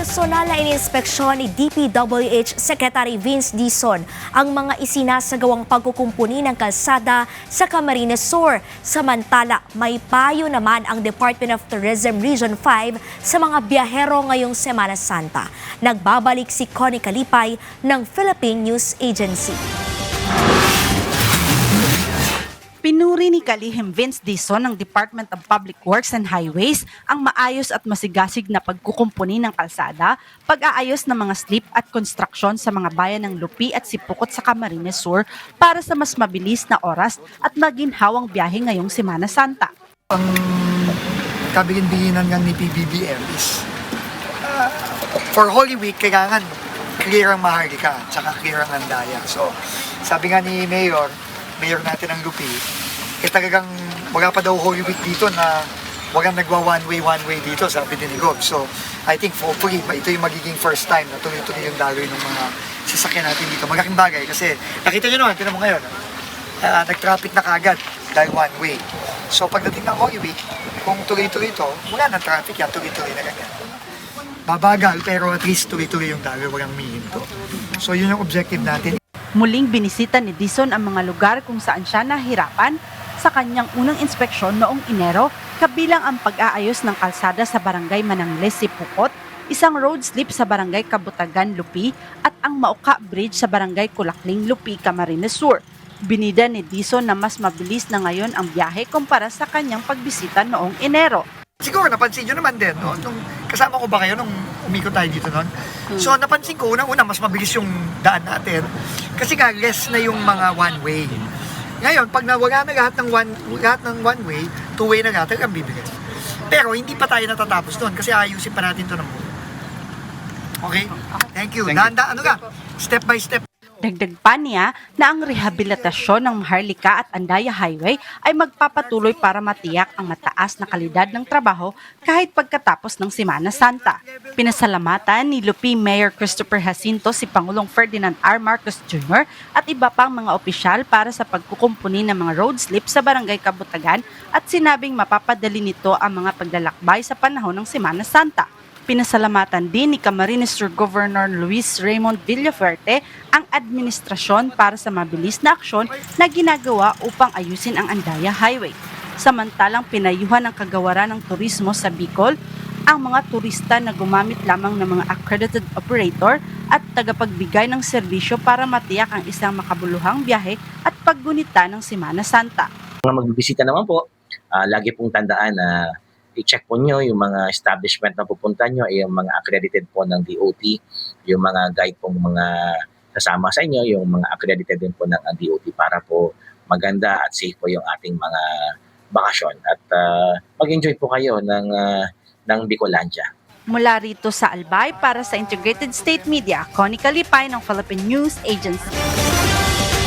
Personal na ininspeksyon ni DPWH Secretary Vince Dizon ang mga isinasagawang pagkukumpuni ng kalsada sa Camarines Sur. Samantala, may payo naman ang Department of Tourism Region 5 sa mga biyahero ngayong Semana Santa. Nagbabalik si Connie Kalipay ng Philippine News Agency. Pinuri ni Kalihim Vince Dizon ng Department of Public Works and Highways ang maayos at masigasig na pagkukumpuni ng kalsada, pag-aayos ng mga slip at konstruksyon sa mga bayan ng Lupi at Sipukot sa Camarines Sur para sa mas mabilis na oras at maginhawang biyahe ngayong Semana Santa. Ang kabilin-bilinan ng ni PBBM is for Holy Week, kailangan clear ang Maharlika at saka clear ang Andaya. So, sabi nga ni Mayor natin ng Lupi, talagang wala pa daw Holy Week dito na walang nagwa one-way dito, sabi din ni Gob. So, I think hopefully, ito yung magiging first time na tuloy-tuloy yung daloy ng mga sasakyan natin dito. Malaking bagay kasi nakita nyo naman, tinan mo ngayon, nag-traffic na kagad dahil one-way. So, pagdating ng Holy Week, kung tuloy-tuloy ito, wala ng traffic yan, tuloy-tuloy na ganyan. Babagal, pero at least tuloy-tuloy yung daloy, walang mihinto. So, yun yung objective natin. Muling binisita ni Dizon ang mga lugar kung saan siya nahirapan sa kanyang unang inspeksyon noong Enero, kabilang ang pag-aayos ng kalsada sa Barangay Manangles, Sipukot, isang road slip sa Barangay Kabutagan, Lupi, at ang Mauka Bridge sa Barangay Kulakling, Lupi, Camarines Sur. Binida ni Dizon na mas mabilis na ngayon ang biyahe kumpara sa kanyang pagbisita noong Enero. Siguro napansin nyo naman din, no? Nung kasama ko ba kayo nung umikot tayo dito noon? So napansin ko, unang-una mas mabilis yung daan natin kasi nga less na yung mga one-way. Ngayon, pag nawala na lahat ng one-way, two-way na lahat, ang bibilis. Pero hindi pa tayo natatapos doon kasi ayusin pa natin ito ng buo. Okay? Thank you. Ano ka? Step by step. Dagdag pa niya na ang rehabilitasyon ng Maharlika at Andaya Highway ay magpapatuloy para matiyak ang mataas na kalidad ng trabaho kahit pagkatapos ng Semana Santa. Pinasalamatan ni Lupi Mayor Christopher Jacinto si Pangulong Ferdinand R. Marcos Jr. at iba pang mga opisyal para sa pagkukumpuni ng mga road slip sa Barangay Kabutagan at sinabing mapapadali nito ang mga paglalakbay sa panahon ng Semana Santa. Pinasalamatan din ni Camarines Sur Governor Luis Raymond Villafuerte ang administrasyon para sa mabilis na aksyon na ginagawa upang ayusin ang Andaya Highway. Samantalang pinayuhan ng Kagawaran ng Turismo sa Bicol ang mga turista na gumamit lamang ng mga accredited operator at tagapagbigay ng serbisyo para matiyak ang isang makabuluhang biyahe at paggunita ng Semana Santa. Mga magbibisita naman po, lagi pong tandaan na i-check po nyo yung mga establishment na pupunta nyo, yung mga accredited po ng DOT, yung mga guide pong mga kasama sa inyo, yung mga accredited din po ng DOT para po maganda at safe po yung ating mga bakasyon. At mag-enjoy po kayo ng Bicolandia. Mula rito sa Albay para sa Integrated State Media, Connie Kalipay ng Philippine News Agency.